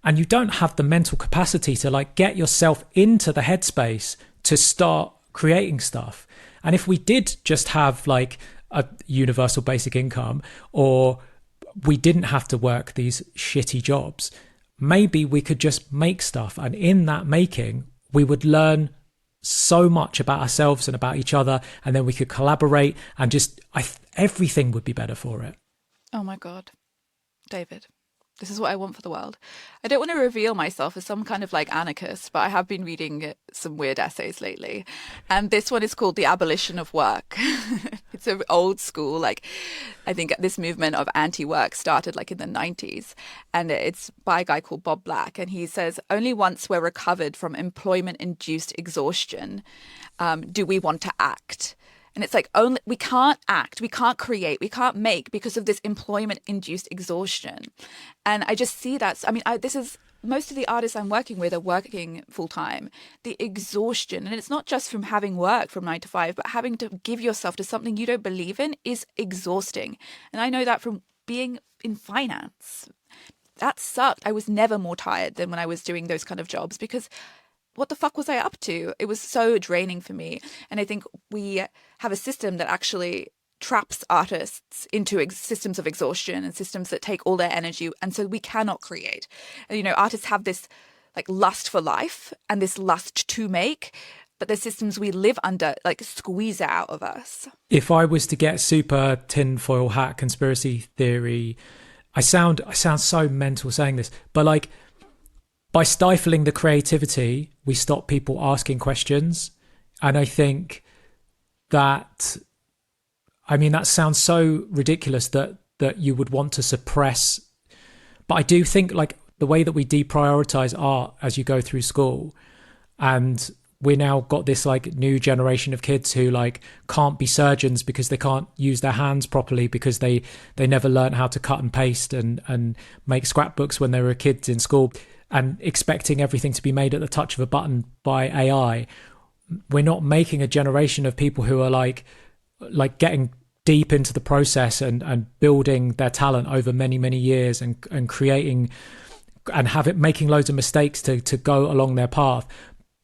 And you don't have the mental capacity to like get yourself into the headspace to start creating stuff. And if we did just have like a universal basic income, or we didn't have to work these shitty jobs, maybe we could just make stuff. And in that making, we would learn so much about ourselves and about each other. And then we could collaborate, and just everything would be better for it. Oh my God, David. This is what I want for the world. I don't want to reveal myself as some kind of like anarchist, but I have been reading some weird essays lately. And this one is called The Abolition of Work. It's an old school, like, I think this movement of anti-work started like in the 90s. And it's by a guy called Bob Black. And he says, only once we're recovered from employment-induced exhaustion do we want to act. And it's like, only we can't act, we can't create, we can't make because of this employment-induced exhaustion. And I just see that. I mean, this is most of the artists I'm working with are working full time. The exhaustion, and it's not just from having work from 9 to 5, but having to give yourself to something you don't believe in is exhausting. And I know that from being in finance. That sucked. I was never more tired than when I was doing those kind of jobs, because what the fuck was I up to? It was so draining for me. And I think we have a system that actually traps artists into systems of exhaustion and systems that take all their energy, and so we cannot create. And, you know, artists have this like lust for life and this lust to make, but the systems we live under like squeeze it out of us. If I was to get super tinfoil hat conspiracy theory, I sound so mental saying this, but like, by stifling the creativity, we stop people asking questions. And I think that, I mean, that sounds so ridiculous that you would want to suppress. But I do think like the way that we deprioritize art as you go through school, and we now got this like new generation of kids who like can't be surgeons because they can't use their hands properly because they never learned how to cut and paste and make scrapbooks when they were kids in school, and expecting everything to be made at the touch of a button by AI. We're not making a generation of people who are like getting deep into the process and building their talent over many, many years and creating and making loads of mistakes to go along their path.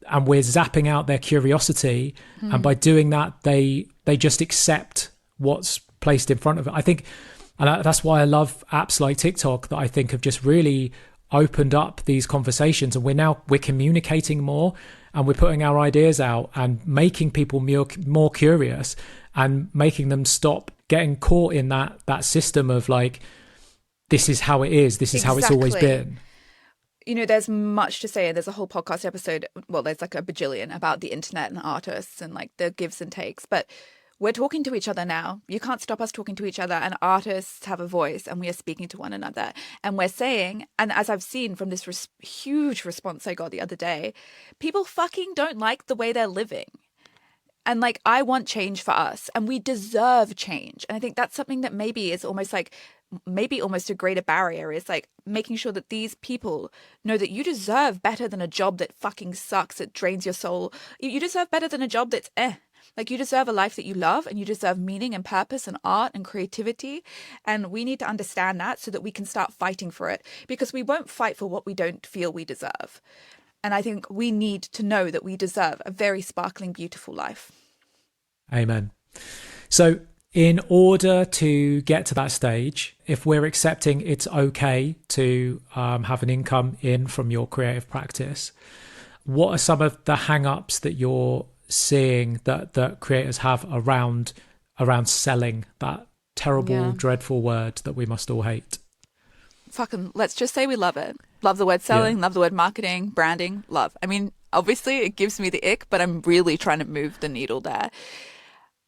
And we're zapping out their curiosity. And by doing that, they just accept what's placed in front of it. I think, and that's why I love apps like TikTok that I think have just really opened up these conversations. And we're communicating more, and we're putting our ideas out and making people more curious, and making them stop getting caught in that system of like, this is how it is, this is how it's always been. You know, there's much to say. There's a whole podcast episode, well, there's like a bajillion about the internet and artists and like the gives and takes, but we're talking to each other now. You can't stop us talking to each other, and artists have a voice, and we are speaking to one another. And we're saying, and as I've seen from this huge response I got the other day, people fucking don't like the way they're living. And like, I want change for us, and we deserve change. And I think that's something that maybe is almost a greater barrier, is like making sure that these people know that you deserve better than a job that fucking sucks, that drains your soul. You deserve better than a job that's Like, you deserve a life that you love, and you deserve meaning and purpose and art and creativity. And we need to understand that so that we can start fighting for it, because we won't fight for what we don't feel we deserve. And I think we need to know that we deserve a very sparkling, beautiful life. Amen. So in order to get to that stage, if we're accepting it's okay to have an income in from your creative practice, what are some of the hang-ups that you're seeing that creators have around selling, that terrible, dreadful word that we must all hate? Fucking, let's just say we love it. Love the word selling, love the word marketing, branding, love. I mean, obviously it gives me the ick, but I'm really trying to move the needle there.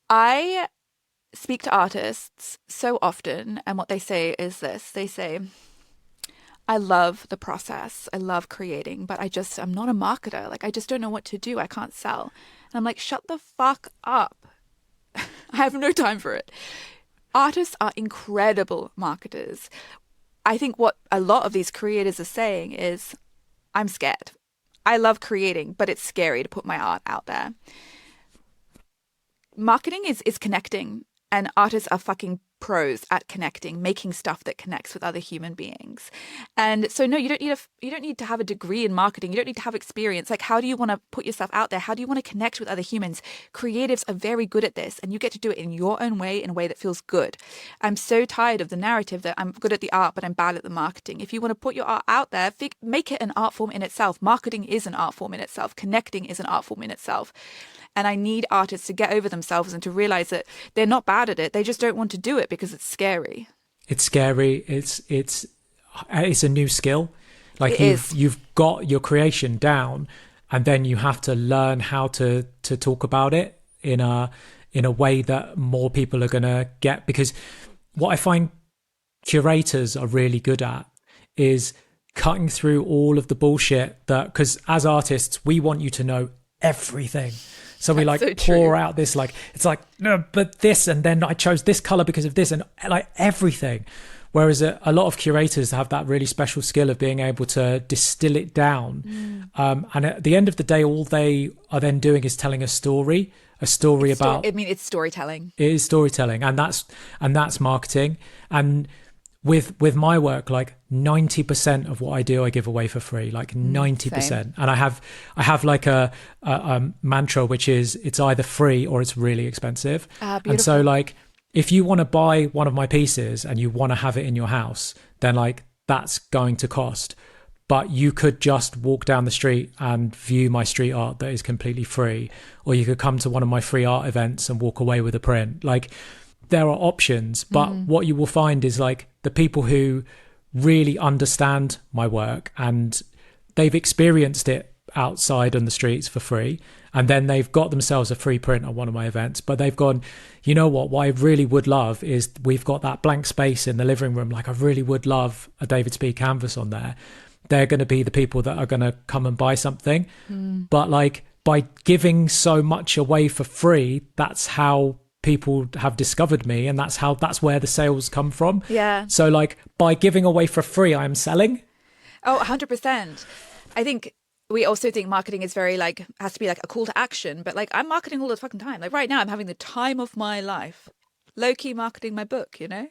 I speak to artists so often, and what they say is this. They say, I love the process. I love creating, but I'm not a marketer. Like, I just don't know what to do. I can't sell. And I'm like, shut the fuck up. I have no time for it. Artists are incredible marketers. I think what a lot of these creators are saying is, I'm scared. I love creating, but it's scary to put my art out there. Marketing is connecting, and artists are fucking pros at connecting, making stuff that connects with other human beings. And so no, you don't need to have a degree in marketing. You don't need to have experience. Like, how do you want to put yourself out there? How do you want to connect with other humans? Creatives are very good at this, and you get to do it in your own way, in a way that feels good. I'm so tired of the narrative that I'm good at the art, but I'm bad at the marketing. If you want to put your art out there, make it an art form in itself. Marketing is an art form in itself. Connecting is an art form in itself. And I need artists to get over themselves and to realize that they're not bad at it. They just don't want to do it because it's scary. It's scary. It's a new skill. Like, you've got your creation down, and then you have to learn how to talk about it in a way that more people are going to get. Because what I find curators are really good at is cutting through all of the bullshit because as artists, we want you to know everything. So we pour out this, like, it's like, no, but this, and then I chose this color because of this, and like everything. Whereas a lot of curators have that really special skill of being able to distill it down. And at the end of the day, all they are then doing is telling a story about. It's storytelling. It is storytelling, and that's marketing. And with my work, like 90% of what I do, I give away for free, like 90%. Same. And I have like a mantra, which is it's either free or it's really expensive. And so like, if you want to buy one of my pieces and you want to have it in your house, then like that's going to cost. But you could just walk down the street and view my street art that is completely free. Or you could come to one of my free art events and walk away with a print. Like, there are options, but what you will find is like the people who really understand my work and they've experienced it outside on the streets for free, and then they've got themselves a free print at one of my events, but they've gone, you know what I really would love is we've got that blank space in the living room, like I really would love a David Speed canvas on there. They're going to be the people that are going to come and buy something. But like, by giving so much away for free, that's how people have discovered me, and that's where the sales come from. Yeah. So like, by giving away for free, I'm selling. Oh, 100%. I think we also think marketing is very like, has to be like a call to action, but like I'm marketing all the fucking time. Like right now I'm having the time of my life, low-key marketing my book, you know?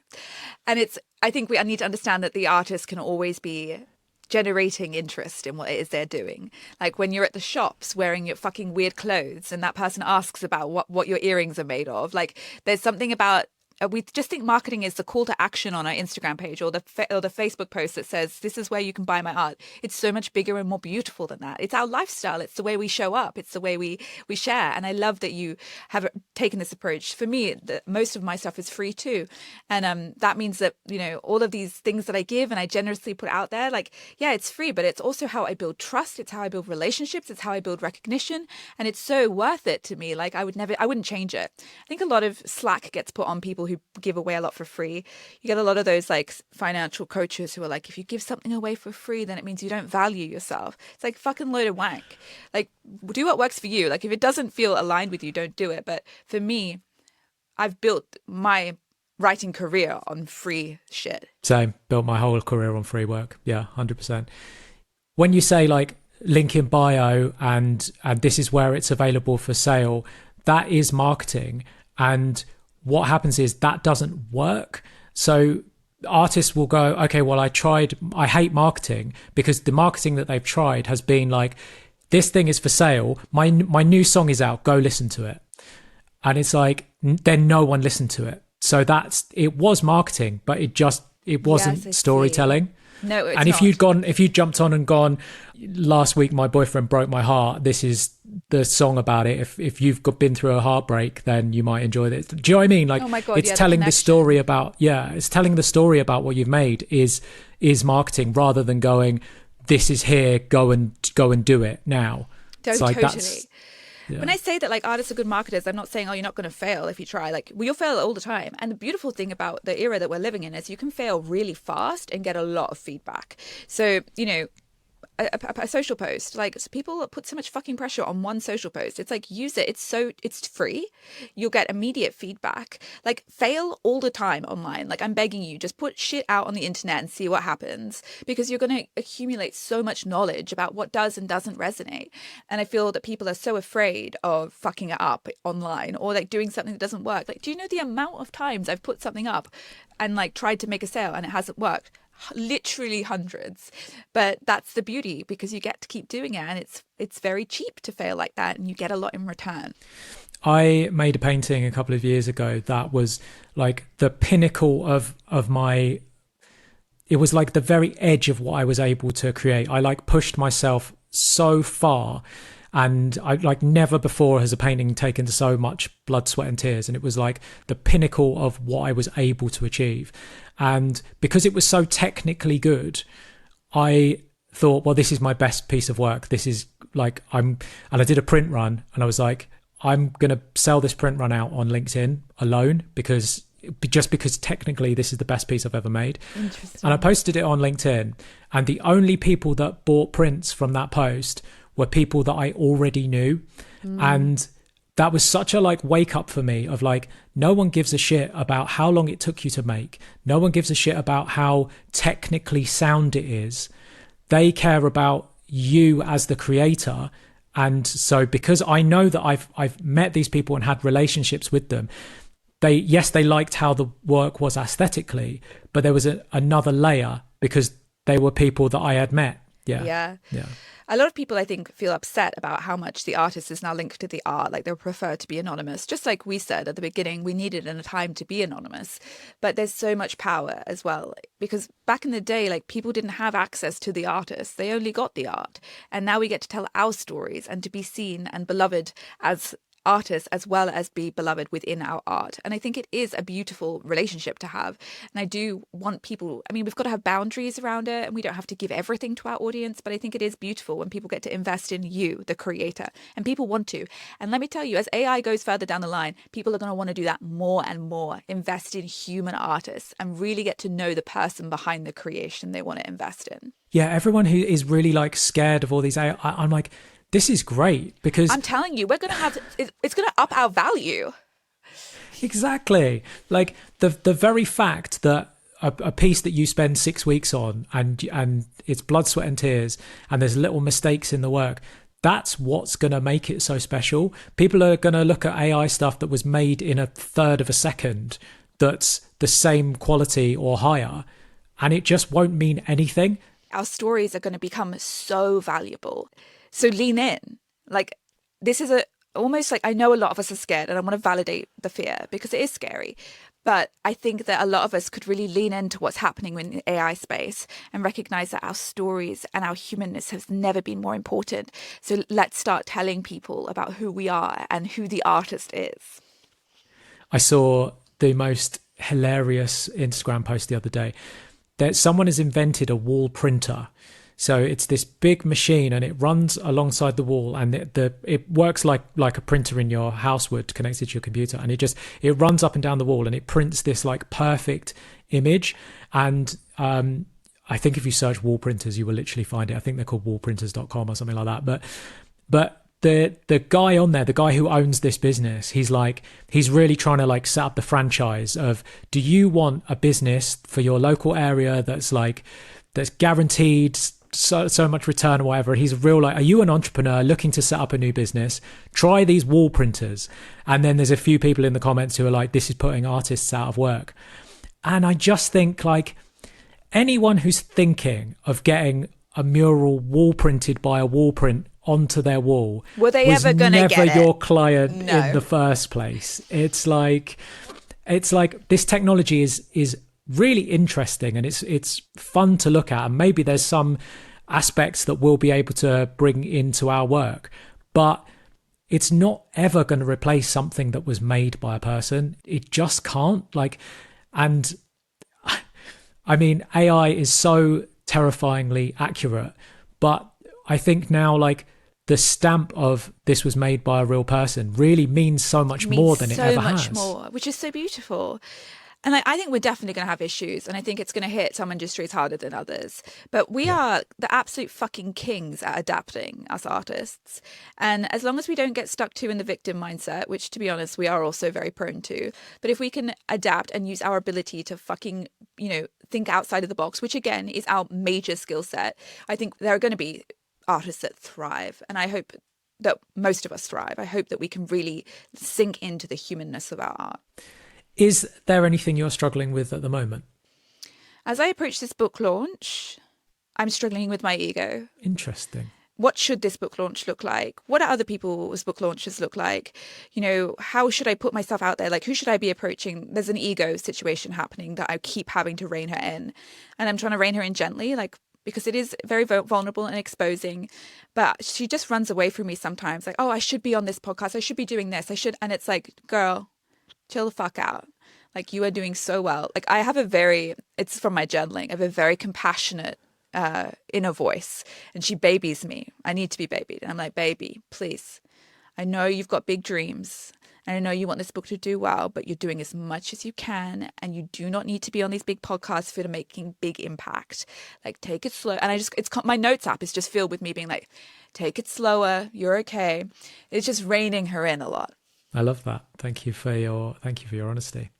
And I think I need to understand that the artist can always be generating interest in what it is they're doing. Like when you're at the shops wearing your fucking weird clothes and that person asks about what your earrings are made of, like there's something about we just think marketing is the call to action on our Instagram page or the Facebook post that says, this is where you can buy my art. It's so much bigger and more beautiful than that. It's our lifestyle. It's the way we show up. It's the way we share. And I love that you have taken this approach. For me, most of my stuff is free too. And that means that, you know, all of these things that I give and I generously put out there, like, yeah, it's free, but it's also how I build trust. It's how I build relationships. It's how I build recognition. And it's so worth it to me. Like I wouldn't change it. I think a lot of slack gets put on people who give away a lot for free. You get a lot of those like financial coaches who are like, if you give something away for free, then it means you don't value yourself. It's like fucking load of wank. Like, do what works for you. Like if it doesn't feel aligned with you, don't do it. But for me, I've built my writing career on free shit. Same. Built my whole career on free work. Yeah, 100%. When you say like link in bio and this is where it's available for sale, that is marketing. And what happens is that doesn't work. So artists will go, okay, well, I hate marketing because the marketing that they've tried has been like, this thing is for sale. My new song is out. Go listen to it. And it's like, then no one listened to it. So it was marketing, but it wasn't storytelling. No, it's and if not. if you jumped on and gone, last week my boyfriend broke my heart, this is the song about it. If you've been through a heartbreak, then you might enjoy this. Do you know what I mean? Like, oh my God, it's telling the story about, it's telling the story about what you've made is marketing rather than going, this is here, go and do it now. Totally. Yeah. When I say that like artists are good marketers, I'm not saying, oh, you're not going to fail if you try. Like, well, you'll fail all the time. And the beautiful thing about the era that we're living in is you can fail really fast and get a lot of feedback. So, you know, a social post, like people put so much fucking pressure on one social post. It's like, use it. It's free. You'll get immediate feedback. Like, fail all the time online. Like, I'm begging you, just put shit out on the internet and see what happens, because you're going to accumulate so much knowledge about what does and doesn't resonate. And I feel that people are so afraid of fucking it up online or like doing something that doesn't work. Like, do you know the amount of times I've put something up and like tried to make a sale and it hasn't worked? Literally hundreds. But that's the beauty, because you get to keep doing it, and it's very cheap to fail like that, and you get a lot in return. I made a painting a couple of years ago that was like the pinnacle of my, it was like the very edge of what I was able to create. I like pushed myself so far, and I like never before has a painting taken so much blood, sweat and tears. And it was like the pinnacle of what I was able to achieve. And because it was so technically good, I thought, well, this is my best piece of work. This is like, and I did a print run and I was like, I'm going to sell this print run out on LinkedIn alone because technically this is the best piece I've ever made. Interesting. And I posted it on LinkedIn, and the only people that bought prints from that post were people that I already knew. And that was such a like wake up for me of like, no one gives a shit about how long it took you to make. No one gives a shit about how technically sound it is. They care about you as the creator. And so because I know that I've met these people and had relationships with them, they liked how the work was aesthetically, but there was another layer because they were people that I had met. Yeah. A lot of people, I think, feel upset about how much the artist is now linked to the art. Like, they prefer to be anonymous. Just like we said at the beginning, we needed in a time to be anonymous. But there's so much power as well. Because back in the day, like, people didn't have access to the artists. They only got the art. And now we get to tell our stories and to be seen and beloved as artists as well as be beloved within our art. And I think it is a beautiful relationship to have. And I do want people, I mean, we've got to have boundaries around it and we don't have to give everything to our audience, but I think it is beautiful when people get to invest in you, the creator, and people want to. And let me tell you, as AI goes further down the line, people are going to want to do that more and more, invest in human artists and really get to know the person behind the creation they want to invest in. Yeah, everyone who is really like scared of all these AI, I'm like, this is great because I'm telling you, we're going to have, it's going to up our value. Exactly. Like the very fact that a piece that you spend 6 weeks on and it's blood, sweat and tears and there's little mistakes in the work, that's what's going to make it so special. People are going to look at AI stuff that was made in a third of a second that's the same quality or higher, and it just won't mean anything. Our stories are going to become so valuable. So lean in. Like, this is almost like, I know a lot of us are scared and I want to validate the fear because it is scary. But I think that a lot of us could really lean into what's happening in the AI space and recognize that our stories and our humanness has never been more important. So let's start telling people about who we are and who the artist is. I saw the most hilarious Instagram post the other day that someone has invented a wall printer. So it's this big machine and it runs alongside the wall and it works like a printer in your house would, connected to your computer, and it runs up and down the wall and it prints this like perfect image. And I think if you search wall printers, you will literally find it. I think they're called wallprinters.com or something like that. But the guy on there, the guy who owns this business, he's really trying to like set up the franchise of, do you want a business for your local area that's guaranteed so much return or whatever? He's real like, are you an entrepreneur looking to set up a new business? Try these wall printers. And then there's a few people in the comments who are like, this is putting artists out of work. And I just think like anyone who's thinking of getting a mural wall printed by a wall print onto their wall, were they ever going to get it? Your client in the first place. It's like this technology is really interesting and it's fun to look at, and maybe there's some aspects that we'll be able to bring into our work, but it's not ever going to replace something that was made by a person. It just can't. And I mean, AI is so terrifyingly accurate, but I think now like the stamp of this was made by a real person really means so much more than it ever has. So much more, which is so beautiful. And I think we're definitely going to have issues, and I think it's going to hit some industries harder than others. But we are the absolute fucking kings at adapting as artists. And as long as we don't get stuck in the victim mindset, which to be honest, we are also very prone to, but if we can adapt and use our ability to fucking, think outside of the box, which again is our major skill set, I think there are going to be artists that thrive. And I hope that most of us thrive. I hope that we can really sink into the humanness of our art. Is there anything you're struggling with at the moment? As I approach this book launch, I'm struggling with my ego. Interesting. What should this book launch look like? What do other people's book launches look like? How should I put myself out there? Like, who should I be approaching? There's an ego situation happening that I keep having to rein her in. And I'm trying to rein her in gently, because it is very vulnerable and exposing. But she just runs away from me sometimes. Like, oh, I should be on this podcast. I should be doing this. I should. And it's like, girl, chill the fuck out. Like, you are doing so well. Like, it's from my journaling. I have a very compassionate inner voice, and she babies me. I need to be babied. And I'm like, baby, please. I know you've got big dreams, and I know you want this book to do well, but you're doing as much as you can, and you do not need to be on these big podcasts for making big impact. Like, take it slow. And my notes app is just filled with me being like, take it slower. You're okay. It's just reining her in a lot. I love that. Thank you for your honesty.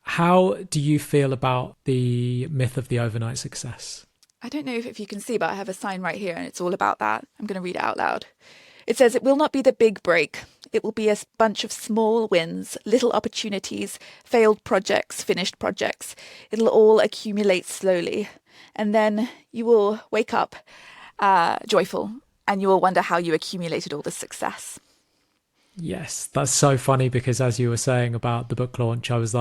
How do you feel about the myth of the overnight success? I don't know if you can see, but I have a sign right here and it's all about that. I'm going to read it out loud. It says, it will not be the big break. It will be a bunch of small wins, little opportunities, failed projects, finished projects. It'll all accumulate slowly. And then you will wake up joyful and you will wonder how you accumulated all this success. Yes, that's so funny, because as you were saying about the book launch, I was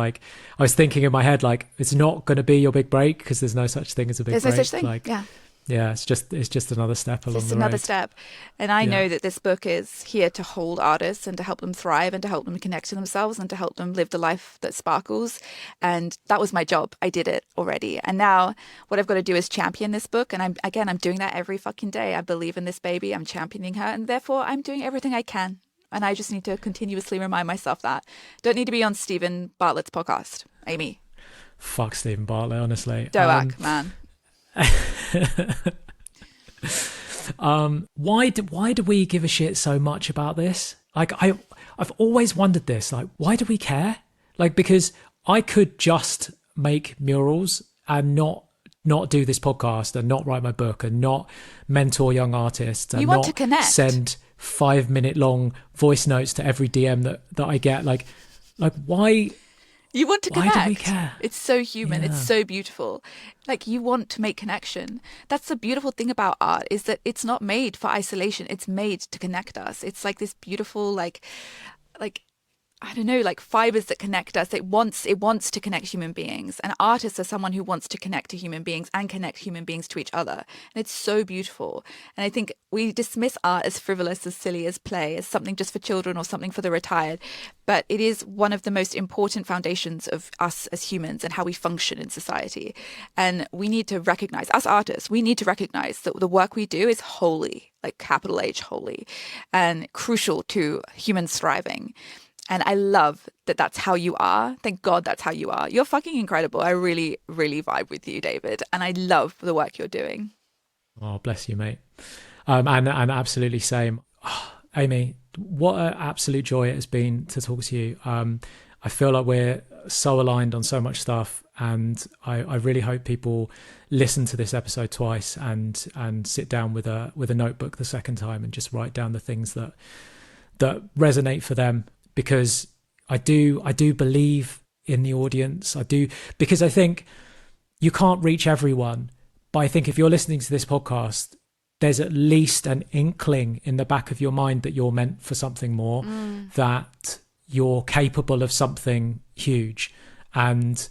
thinking in my head, like, it's not going to be your big break, because there's no such thing as a big break. There's no such thing. Like, yeah. Yeah, it's just another step along the road. Just another step. And I know that this book is here to hold artists and to help them thrive and to help them connect to themselves and to help them live the life that sparkles. And that was my job. I did it already. And now what I've got to do is champion this book. And I'm doing that every fucking day. I believe in this baby. I'm championing her. And therefore I'm doing everything I can. And I just need to continuously remind myself that. Don't need to be on Stephen Bartlett's podcast, Aimee. Fuck Stephen Bartlett, honestly. Doak, man. Why do we give a shit so much about this? Like, I've always wondered this. Like, why do we care? Like, because I could just make murals and not do this podcast and not write my book and not mentor young artists and want not to connect. Send 5-minute long voice notes to every DM that I get. Like why? You want to connect. Why do we care? It's so human. Yeah. It's so beautiful. Like, you want to make connection. That's the beautiful thing about art, is that it's not made for isolation. It's made to connect us. It's like this beautiful, like I don't know, like fibers that connect us. It wants to connect human beings. And artists are someone who wants to connect to human beings and connect human beings to each other. And it's so beautiful. And I think we dismiss art as frivolous, as silly, as play, as something just for children or something for the retired. But it is one of the most important foundations of us as humans and how we function in society. And we need to recognize, as artists, we need to recognize that the work we do is holy, like capital H holy, and crucial to humans thriving. And I love that that's how you are. Thank God that's how you are. You're fucking incredible. I really, really vibe with you, David. And I love the work you're doing. Oh, bless you, mate. And absolutely same. Oh, Aimee, what an absolute joy it has been to talk to you. I feel like we're so aligned on so much stuff. And I really hope people listen to this episode twice and sit down with a notebook the second time and just write down the things that resonate for them. Because I do believe in the audience. I do, because I think you can't reach everyone. But I think if you're listening to this podcast, there's at least an inkling in the back of your mind that you're meant for something more, that you're capable of something huge. And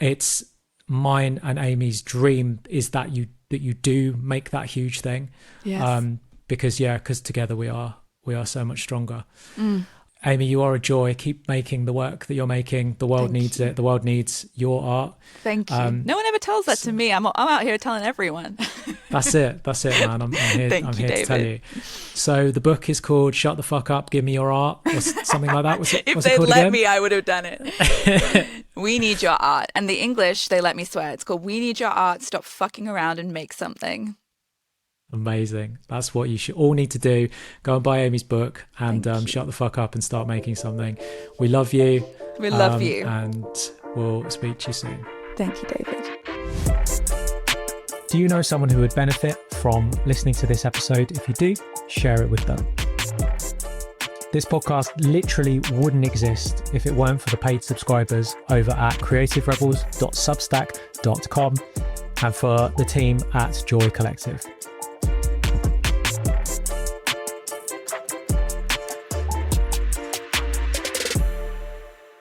it's mine and Aimee's dream is that you do make that huge thing. Yes. Because together we are so much stronger. Aimee, you are a joy. Keep making the work that you're making. The world needs it. The world needs your art. Thank you. No one ever tells that to me. I'm out here telling everyone. That's it, man. I'm here. Thank I'm you, here to tell you. So the book is called "Shut the Fuck Up, Give Me Your Art," or something like that. If they'd let me, I would have done it. We need your art, and the English, they let me swear. It's called "We Need Your Art. Stop fucking around and make something." Amazing. That's what you should all need to do. Go and buy Aimee's book and shut the fuck up and start making something. We love you. We love you. And we'll speak to you soon. Thank you, David. Do you know someone who would benefit from listening to this episode? If you do, share it with them. This podcast literally wouldn't exist if it weren't for the paid subscribers over at creativerebels.substack.com and for the team at Joy Collective.